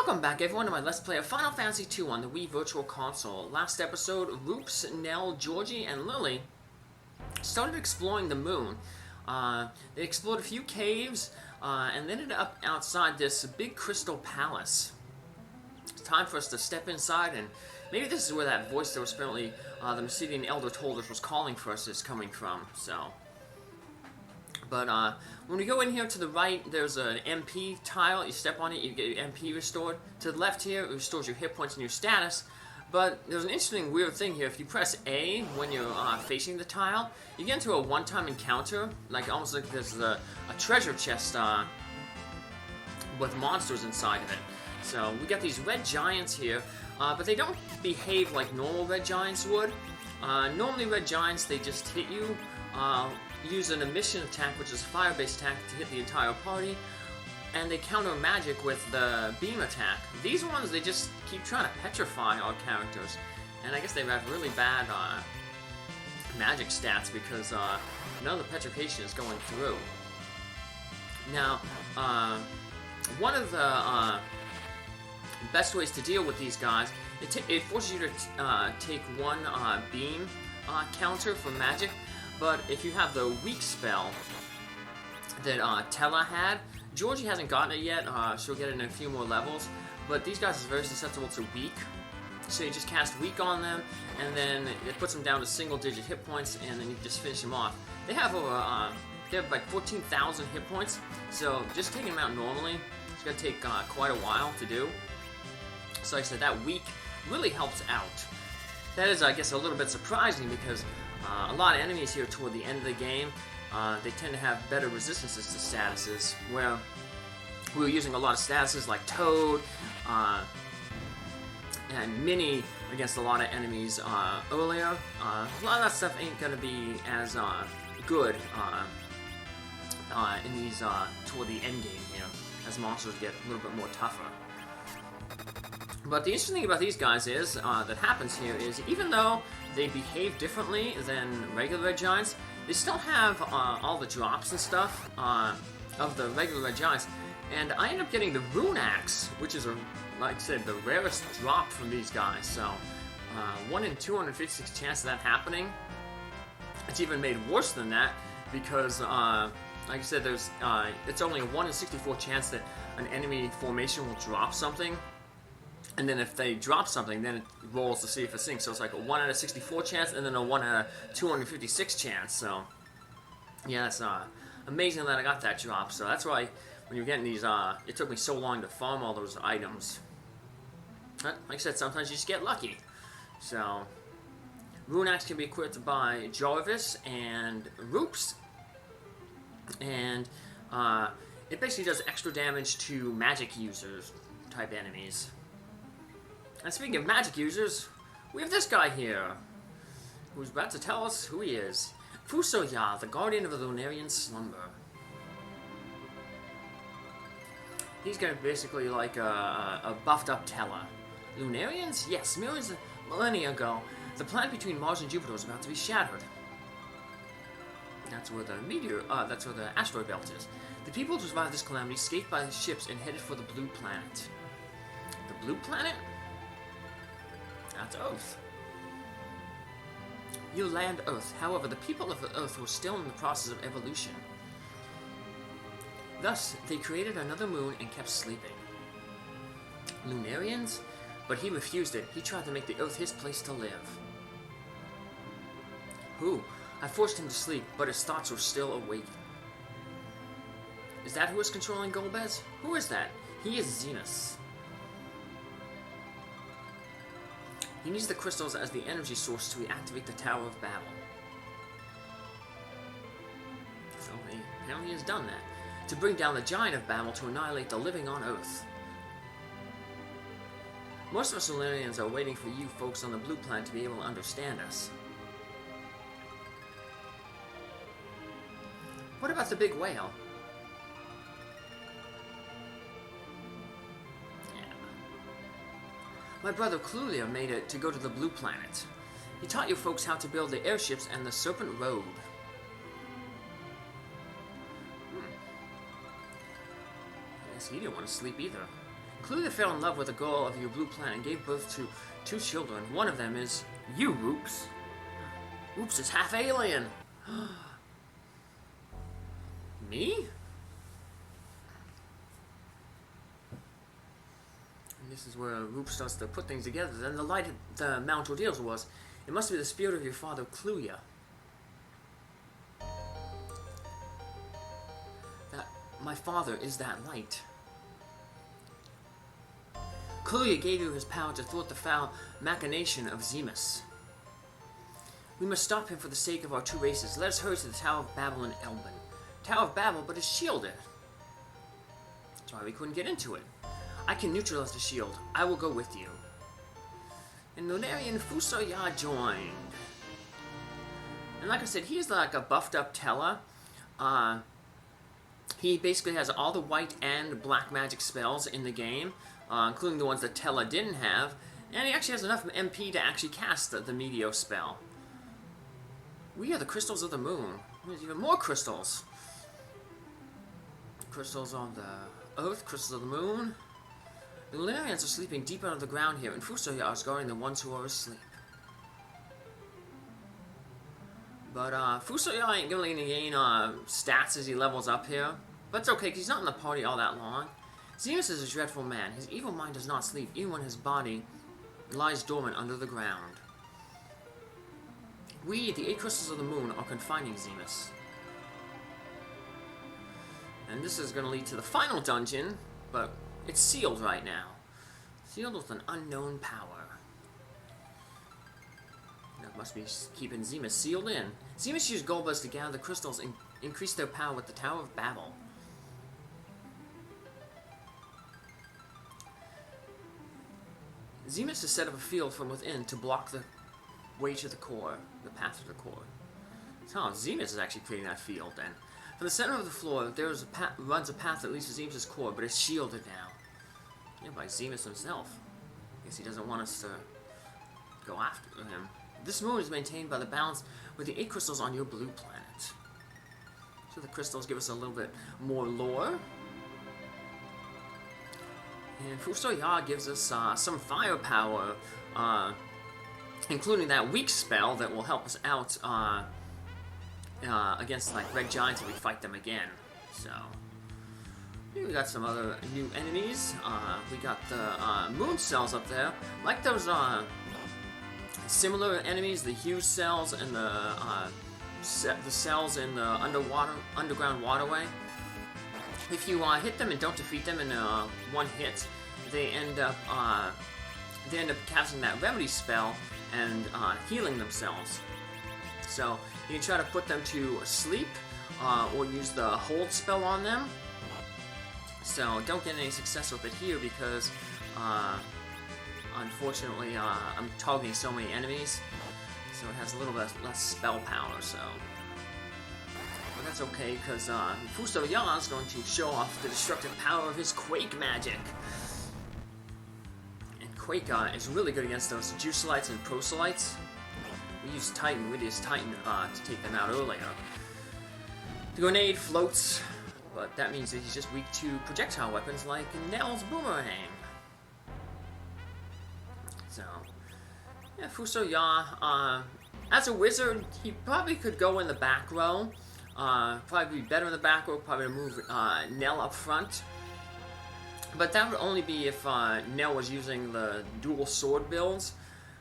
Welcome back everyone to my Let's Play of Final Fantasy II on the Wii Virtual Console. Last episode, Rupes, Nell, Georgie, and Lily started exploring the moon. They explored a few caves, and then ended up outside this big crystal palace. It's time for us to step inside, and maybe this is where that voice that was apparently the Mesedian Elder told us was calling for us is coming from, so... But when we go in here to the right, there's an MP tile. You step on it, you get your MP restored. To the left here, it restores your hit points and your status. But there's an interesting, weird thing here. If you press A when you're facing the tile, you get into a one-time encounter, like almost like there's a treasure chest with monsters inside of it. So we got these red giants here, but they don't behave like normal red giants would. Normally red giants, they just hit you. Use an emission attack, which is a fire-based attack, to hit the entire party, and they counter magic with the beam attack. These ones, they just keep trying to petrify our characters, and I guess they have really bad magic stats because none of the petrification is going through. Now, one of the best ways to deal with these guys, it forces you to take one beam counter for magic. But if you have the weak spell that Tella had, Georgie hasn't gotten it yet. She'll get it in a few more levels. But these guys are very susceptible to weak. So you just cast weak on them, and then it puts them down to single-digit hit points, and then you just finish them off. They have over, they have like 14,000 hit points. So just taking them out normally, it's going to take quite a while to do. So like I said, that weak really helps out. That is, I guess, a little bit surprising because a lot of enemies here toward the end of the game, they tend to have better resistances to statuses, where we were using a lot of statuses like Toad and Minnie against a lot of enemies earlier. A lot of that stuff ain't going to be as good in these toward the end game here, as monsters get a little bit more tougher. But the interesting thing about these guys is, that happens here is, even though they behave differently than regular red giants, they still have all the drops and stuff of the regular red giants. And I end up getting the Rune Axe, which is, like I said, the rarest drop from these guys. So, 1 in 256 chance of that happening. It's even made worse than that, because, like I said, there's it's only a 1 in 64 chance that an enemy formation will drop something. And then if they drop something, then it rolls to see if it sinks. So it's like a 1 out of 64 chance, and then a 1 out of 256 chance. So, yeah, it's amazing that I got that drop. So that's why when you're getting these, it took me so long to farm all those items. But, like I said, sometimes you just get lucky. So, Rune Axe can be equipped by Jarvis and Rupes. And it basically does extra damage to magic users type enemies. And speaking of magic users, we have this guy here, who's about to tell us who he is. Fusoya, the guardian of the Lunarian slumber. He's going to be basically like a buffed up Tella. Lunarians? Yes, millennia ago, the planet between Mars and Jupiter was about to be shattered. That's where the that's where the asteroid belt is. The people who survived this calamity escaped by the ships and headed for the Blue Planet. The Blue Planet? That's Earth. You land Earth. However, the people of Earth were still in the process of evolution. Thus, they created another moon and kept sleeping. Lunarians? But he refused it. He tried to make the Earth his place to live. Who? I forced him to sleep, but his thoughts were still awake. Is that who is controlling Golbez? Who is that? He is Zenus. He needs the crystals as the energy source to reactivate the Tower of Babel. So he apparently has done that. To bring down the Giant of Babel to annihilate the living on Earth. Most of us Solarians are waiting for you folks on the Blue Planet to be able to understand us. What about the big whale? My brother Clulia made it to go to the Blue Planet. He taught you folks how to build the airships and the Serpent Road. Yes, he didn't want to sleep either. Cluelia fell in love with a girl of your blue planet and gave birth to 2 children. One of them is you, Rupes. Rupes is half alien. Me? And this is where Rupes starts to put things together. Then the light the Mount Ordeals was, it must be the spirit of your father, Cluelia. That my father is that light. Cluelia gave you his power to thwart the foul machination of Zemus. We must stop him for the sake of our 2 races. Let us hurry to the Tower of Babel in Elben. Tower of Babel, but it's shielded. That's why we couldn't get into it. I can neutralize the shield. I will go with you. And Lunarian Fusoya joined. And like I said, he's like a buffed up Tella. He basically has all the white and black magic spells in the game, including the ones that Tella didn't have. And he actually has enough MP to actually cast the Meteor spell. We are the crystals of the moon. There's even more crystals. Crystals on the earth, crystals of the moon. The Lunarians are sleeping deep under the ground here, and Fusoya is guarding the ones who are asleep. But Fusoya ain't gonna gain stats as he levels up here. But it's okay, because he's not in the party all that long. Zemus is a dreadful man. His evil mind does not sleep, even when his body lies dormant under the ground. We, the 8 crystals of the moon, are confining Zemus. And this is going to lead to the final dungeon, but it's sealed right now. Sealed with an unknown power. That must be keeping Zemus sealed in. Zemus used Goldbuzz to gather the crystals and increase their power with the Tower of Babel. Zemus has set up a field from within to block the way to the core, the path to the core. So Zemus is actually creating that field then. From the center of the floor, there is runs a path that leads to Zemus' core, but it's shielded now. Yeah, by Zemus himself. I guess he doesn't want us to go after him. This moon is maintained by the balance with the 8 crystals on your blue planet. So the crystals give us a little bit more lore. And Fusoya gives us some firepower, including that weak spell that will help us out against like red giants if we fight them again. So here we got some other new enemies. We got the moon cells up there, like those similar enemies, the huge cells and the cells in the underground waterway. If you hit them and don't defeat them in one hit, they end up casting that remedy spell and healing themselves. So you can try to put them to sleep or use the hold spell on them. So don't get any success with it here because unfortunately I'm targeting so many enemies, so it has a little bit less spell power. So. But that's okay, because Fusoya is going to show off the destructive power of his Quake magic. And Quake is really good against those Juicelites and Proselytes. We used Titan to take them out earlier. The grenade floats, but that means that he's just weak to projectile weapons like Nell's boomerang. So, yeah, Fusoya, as a wizard, he probably could go in the back row. Probably be better in the back row, probably move Nell up front. But that would only be if Nell was using the dual sword builds.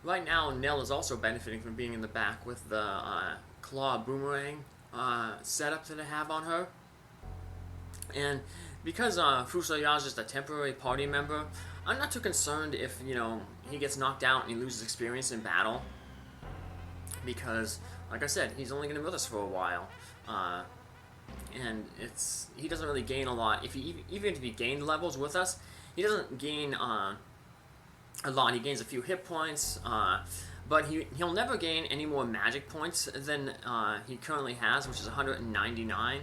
Right now, Nell is also benefiting from being in the back with the claw boomerang setup that I have on her. And because Fusoya is just a temporary party member, I'm not too concerned if, you know, he gets knocked out and he loses experience in battle. Because, like I said, he's only going to be with us for a while. And he doesn't really gain a lot. Even if he gained levels with us, he doesn't gain a lot. He gains a few hit points, but he'll never gain any more magic points than he currently has, which is 199.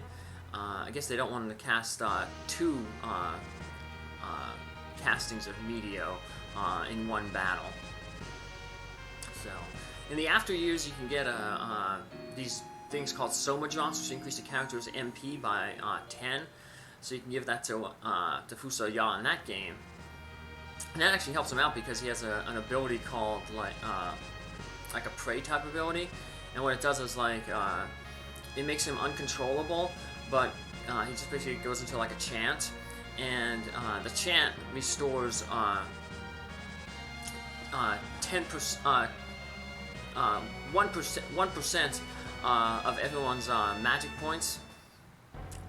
I guess they don't want him to cast 2 castings of Meteo in one battle. So, in the after years, you can get these things called Soma Drops, which increase the character's MP by 10. So you can give that to Fusoya in that game. And that actually helps him out because he has an ability called like a prey type ability, and what it does is like it makes him uncontrollable, but he just basically goes into like a chant, and the chant restores 10%, 1% of everyone's magic points,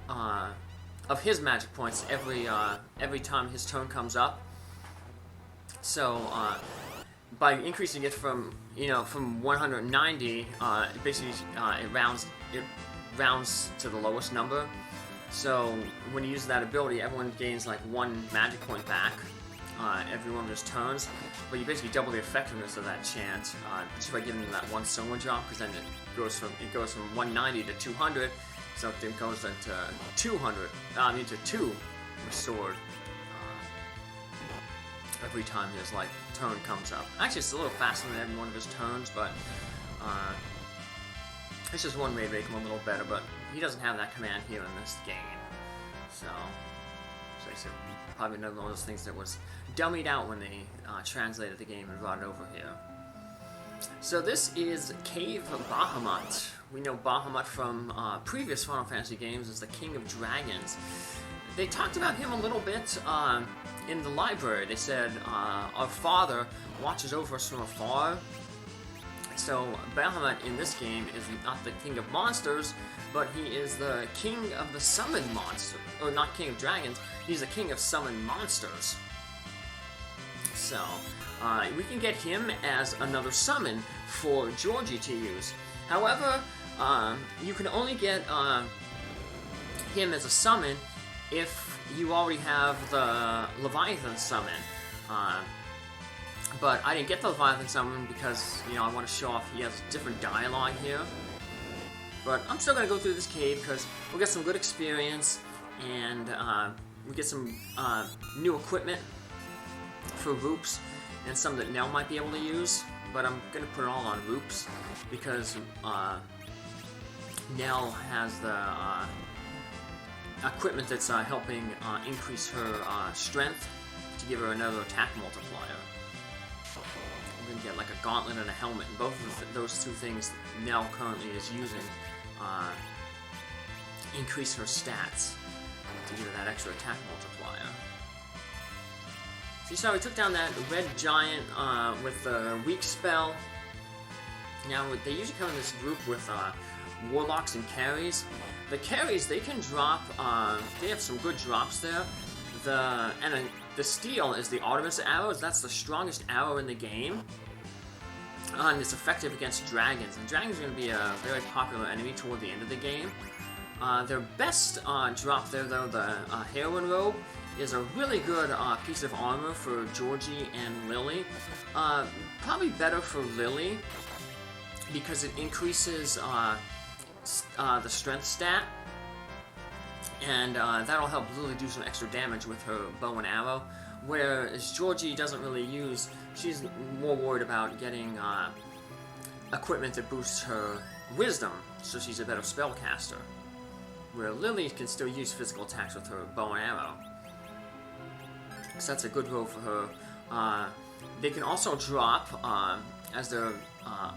of his magic points every time his turn comes up. So by increasing it from 190, basically it rounds to the lowest number. So when you use that ability, everyone gains like 1 magic point back every one of his turns, but you basically double the effectiveness of that chant just by giving them that 1 soma drop, because then it goes from 190 to 200, so it goes into 200, into 2 restored every time his like turn comes up. Actually, it's a little faster than every one of his turns, but it's just one way to make him a little better. But he doesn't have that command here in this game, so I said, probably another one of those things that was dummied out when they translated the game and brought it over here. So this is Cave Bahamut. We know Bahamut from previous Final Fantasy games as the King of Dragons. They talked about him a little bit in the library. They said, our father watches over us from afar. So Bahamut in this game is not the king of monsters, but he is the king of the summoned monsters. Or not king of dragons, he's the king of summoned monsters. So we can get him as another summon for Georgie to use. However, you can only get him as a summon if you already have the Leviathan summon. But I didn't get the Leviathan summon because, I want to show off he has different dialogue here. But I'm still going to go through this cave because we'll get some good experience, and we get some new equipment for Rupes and some that Nell might be able to use. But I'm going to put it all on Rupes because Nell has the equipment that's helping increase her strength to give her another attack multiplier. We're going to get like a gauntlet and a helmet, and both of those two things Nell currently is using increase her stats to give her that extra attack multiplier. So you saw we took down that red giant with the weak spell. Now they usually come in this group with warlocks and carries. The carries, they can drop, they have some good drops there. The steel is the Artemis arrows. That's the strongest arrow in the game. And it's effective against dragons. And dragons are going to be a very popular enemy toward the end of the game. Their best drop there, though, the heroine robe, is a really good piece of armor for Georgie and Lily. Probably better for Lily because it increases the strength stat, and that'll help Lily do some extra damage with her bow and arrow, whereas Georgie doesn't really use, she's more worried about getting equipment that boosts her wisdom, so she's a better spellcaster, where Lily can still use physical attacks with her bow and arrow. So that's a good role for her. They can also drop, as their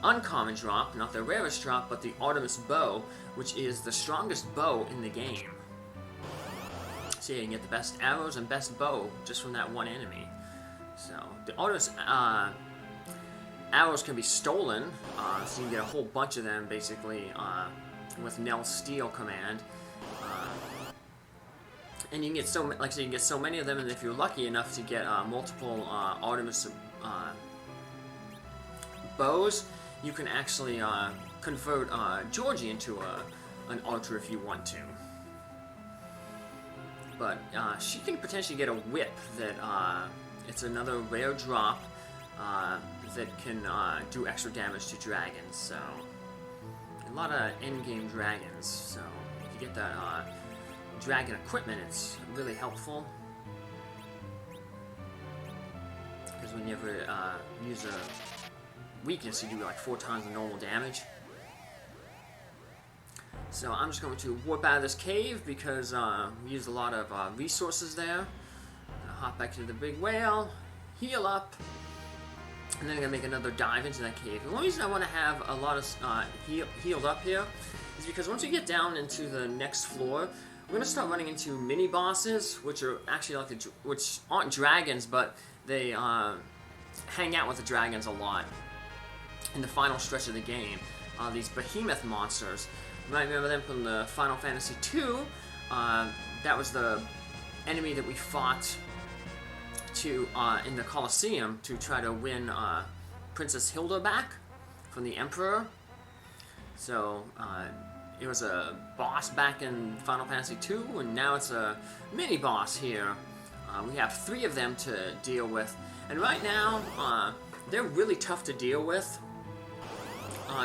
uncommon drop, not their rarest drop, but the Artemis bow, which is the strongest bow in the game. So you can get the best arrows and best bow just from that one enemy. So the Artemis arrows can be stolen, so you can get a whole bunch of them basically with Nell's Steel command. And you can get you can get so many of them, and if you're lucky enough to get multiple Artemis bows, you can actually convert Georgie into an archer if you want to. But she can potentially get a whip that it's another rare drop that can do extra damage to dragons. So a lot of endgame dragons. So if you get that dragon equipment, it's really helpful. Because when you ever use a weakness, you do like 4 times the normal damage. So I'm just going to warp out of this cave because we used a lot of resources there. Hop back to the big whale heal up, and then I'm going to make another dive into that cave. The only reason I want to have a lot of healed up here is because once we get down into the next floor, we're going to start running into mini-bosses, which are actually like which aren't dragons, but they hang out with the dragons a lot in the final stretch of the game. These behemoth monsters. You might remember them from the Final Fantasy II. That was the enemy that we fought to in the Colosseum to try to win Princess Hilda back from the Emperor. So it was a boss back in Final Fantasy II, and now it's a mini-boss here. We have 3 of them to deal with, and right now they're really tough to deal with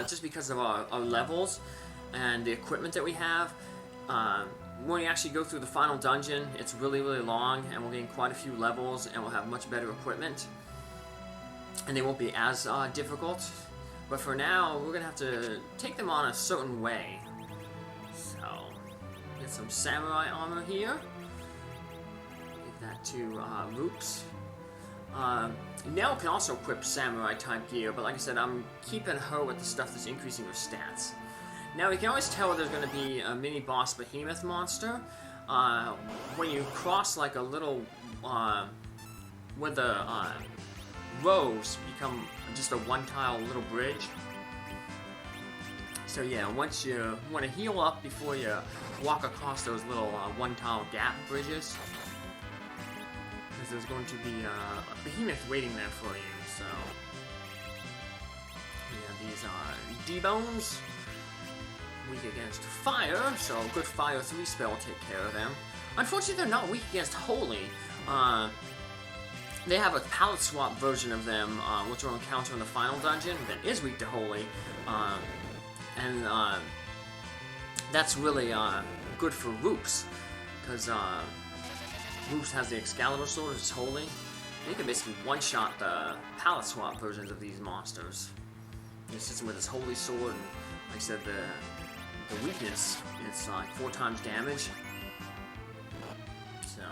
just because of our levels and the equipment that we have. When we actually go through the final dungeon, it's really, really long, and we'll gain quite a few levels, and we'll have much better equipment, and they won't be as difficult. But for now, we're going to have to take them on a certain way. So, get some samurai armor here. Give that to Rupes. Nell can also equip samurai type gear, but like I said, I'm keeping her with the stuff that's increasing her stats. Now we can always tell there's going to be a mini boss behemoth monster when you cross like a little where the rows become just a one-tile little bridge. So yeah, once you want to heal up before you walk across those little one-tile gap bridges, because there's going to be a behemoth waiting there for you. So yeah, these are D-bones. Weak against fire, so a good fire 3 spell will take care of them. Unfortunately, they're not weak against holy. They have a palette swap version of them, which we'll encounter in the final dungeon, that is weak to holy. And that's really good for Rupes, because Rupes has the Excalibur sword, which is holy. And you can basically one-shot the palette swap versions of these monsters. He sits with his holy sword, and like I said, the weakness is like 4 times damage. So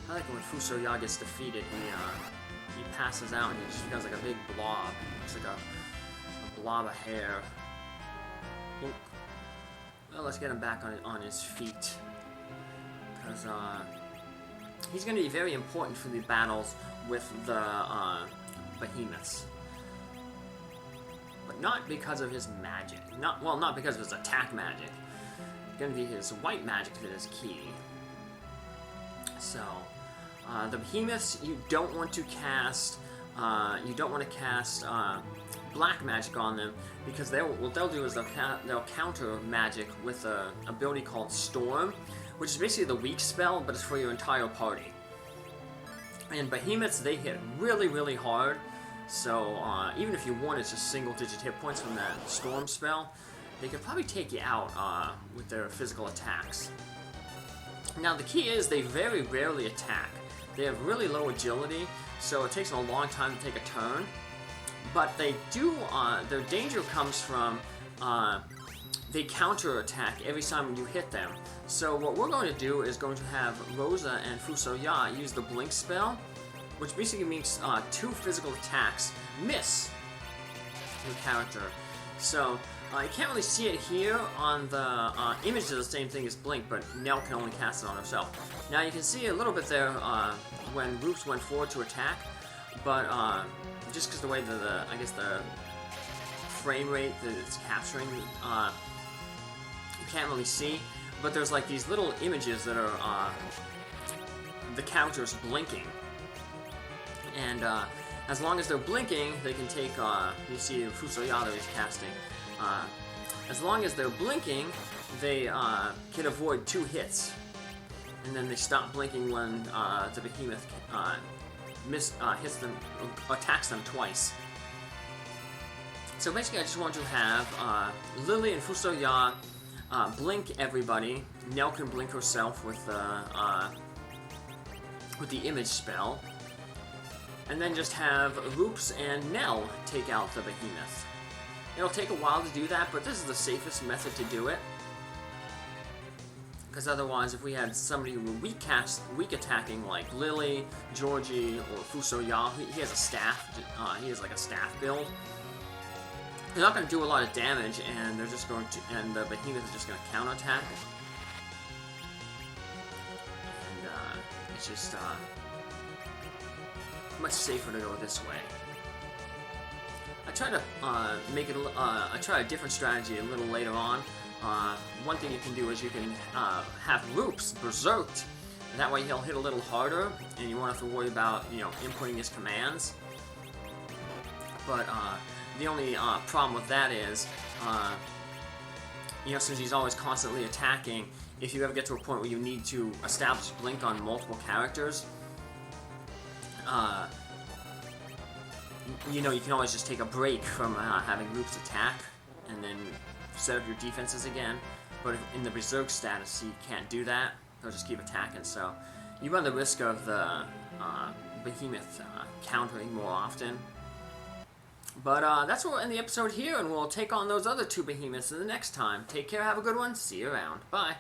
I like when Fusoya gets defeated, he passes out and he just becomes like a big blob. It's like a blob of hair. Oop. Well, let's get him back on his feet, because he's going to be very important for the battles with the behemoths. But not because of his magic. Not because of his attack magic. It's going to be his white magic that is key. So, the behemoths you don't want to cast. You don't want to cast black magic on them, because what they'll do is they'll counter magic with an ability called Storm, which is basically the weak spell, but it's for your entire party. And behemoths, they hit really, really hard. So, even if you wanted just single-digit hit points from that Storm spell, they could probably take you out with their physical attacks. Now, the key is they very rarely attack. They have really low agility, so it takes them a long time to take a turn. But they do, their danger comes from, they counter-attack every time you hit them. So what we're going to do is going to have Rosa and Fusoya use the Blink spell, which basically means 2 physical attacks miss your character. So you can't really see it here on the image of the same thing as Blink, but Nell can only cast it on herself. Now you can see a little bit there when Rupes went forward to attack, but just because the way I guess the frame rate that it's capturing, you can't really see. But there's like these little images that are the counters blinking. And as long as they're blinking, they can take, you see Fusoya that he's casting. As long as they're blinking, they can avoid 2 hits. And then they stop blinking when the behemoth hits them, attacks them twice. So basically I just want to have Lily and Fusoya blink everybody. Nell can blink herself with the image spell. And then just have Rupes and Nell take out the behemoth. It'll take a while to do that, but this is the safest method to do it. Because otherwise, if we had somebody who were weak attacking, like Lily, Georgie, or Fusoya, he has a staff. He has like a staff build. They're not going to do a lot of damage, and they're just going to, and the behemoth is just going to counterattack. And it's just much safer to go this way. I try to make it. I try a different strategy a little later on. One thing you can do is you can have Rupes berserked, and that way he'll hit a little harder, and you won't have to worry about, you know, inputting his commands. But the only problem with that is, you know, since he's always constantly attacking, if you ever get to a point where you need to establish blink on multiple characters, you know, you can always just take a break from having Rupes attack, and then set up your defenses again. But in the Berserk status, you can't do that. They'll just keep attacking, so you run the risk of the behemoth countering more often. But that's where we'll end the episode here, and we'll take on those other two behemoths in the next time. Take care, have a good one, see you around. Bye.